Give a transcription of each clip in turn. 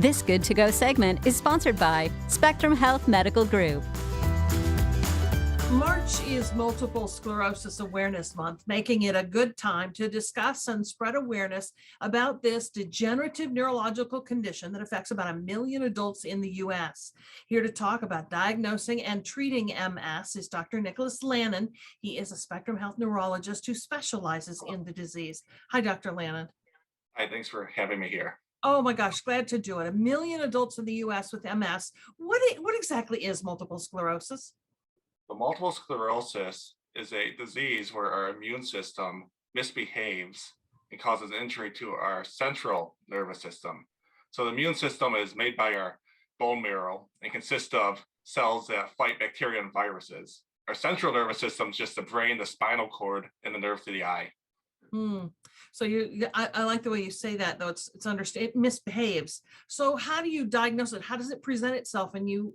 This Good to Go segment is sponsored by Spectrum Health Medical Group. March is Multiple Sclerosis Awareness Month, making it a good time to discuss and spread awareness about this degenerative neurological condition that affects about 1 million adults in the U.S. Here to talk about diagnosing and treating MS is Dr. Nicholas Lannen. He is a Spectrum Health neurologist who specializes in the disease. Hi, Dr. Lannen. Hi, thanks for having me here. Oh my gosh, glad to do it. 1 million adults in the U.S. with MS. What exactly is multiple sclerosis? So multiple sclerosis is a disease where our immune system misbehaves and causes injury to our central nervous system. So the immune system is made by our bone marrow and consists of cells that fight bacteria and viruses. Our central nervous system is just the brain, the spinal cord, and the nerve to the eye. So I like the way you say that, though. It's understood. It misbehaves. So how do you diagnose it? How does it present itself, and you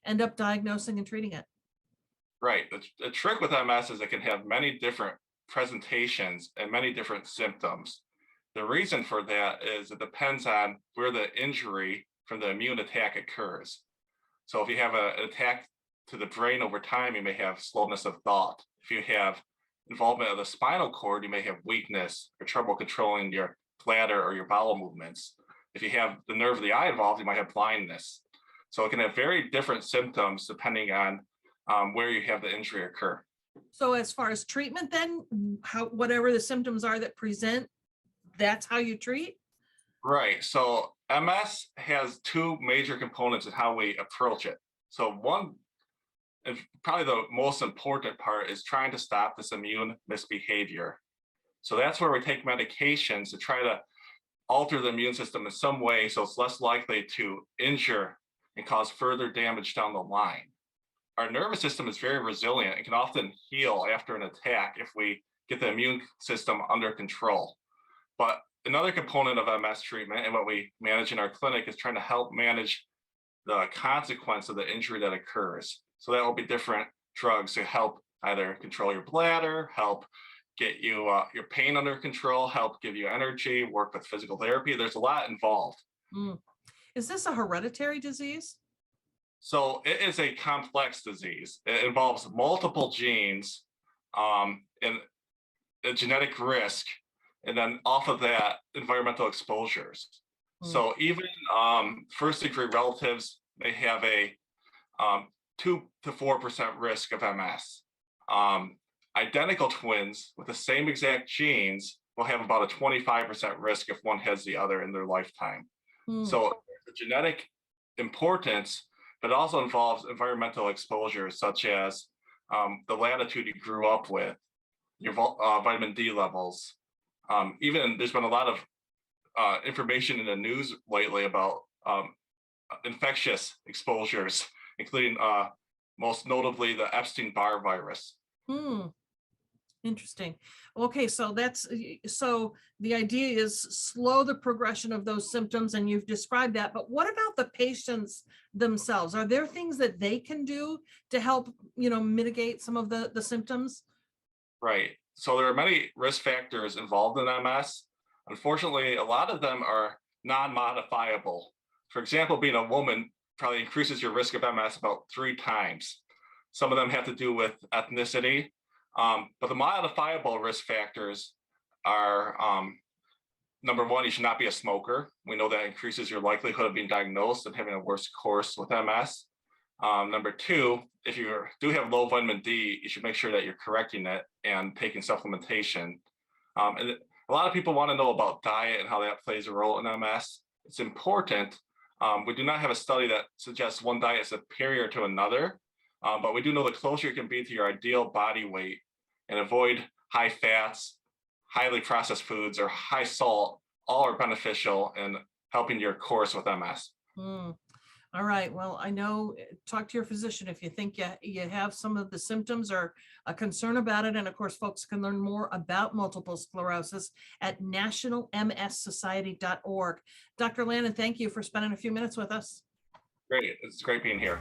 end up diagnosing and treating it? Right. The trick with MS is it can have many different presentations and many different symptoms. The reason for that is it depends on where the injury from the immune attack occurs. So if you have an attack to the brain over time, you may have slowness of thought. If you have involvement of the spinal cord, you may have weakness or trouble controlling your bladder or your bowel movements. If you have the nerve of the eye involved, you might have blindness. So it can have very different symptoms depending on where you have the injury occur. So as far as treatment, then, whatever the symptoms are that present, that's how you treat? Right. So MS has two major components in how we approach it. So one, and probably the most important part, is trying to stop this immune misbehavior. So that's where we take medications to try to alter the immune system in some way so it's less likely to injure and cause further damage down the line. Our nervous system is very resilient and can often heal after an attack if we get the immune system under control. But another component of MS treatment and what we manage in our clinic is trying to help manage the consequence of the injury that occurs. So that will be different drugs to help either control your bladder, help get you your pain under control, help give you energy, work with physical therapy. There's a lot involved. Is this a hereditary disease? So it is a complex disease. It involves multiple genes and a genetic risk, and then off of that, environmental exposures. So even first degree relatives may have a 2 to 4% risk of MS. Identical twins with the same exact genes will have about a 25% risk if one has the other in their lifetime. So the genetic importance, but it also involves environmental exposures such as the latitude you grew up with, your vitamin D levels. Even there's been a lot of information in the news lately about infectious exposures, including most notably the Epstein-Barr virus. Interesting. Okay, so the idea is slow the progression of those symptoms, and you've described that. But what about the patients themselves? Are there things that they can do to help, mitigate some of the symptoms? Right. So there are many risk factors involved in MS. Unfortunately, a lot of them are non-modifiable. For example, being a woman probably increases your risk of MS about 3 times. Some of them have to do with ethnicity. But the modifiable risk factors are, number one, you should not be a smoker. We know that increases your likelihood of being diagnosed and having a worse course with MS. Number two, if you do have low vitamin D, you should make sure that you're correcting it and taking supplementation. And a lot of people want to know about diet and how that plays a role in MS. It's important. We do not have a study that suggests one diet is superior to another. But we do know the closer you can be to your ideal body weight and avoid high fats, highly processed foods, or high salt, all are beneficial in helping your course with MS. All right. Well, I know, talk to your physician if you think you have some of the symptoms or a concern about it. And of course, folks can learn more about multiple sclerosis at nationalmssociety.org. Dr. Lannen, thank you for spending a few minutes with us. Great. It's great being here.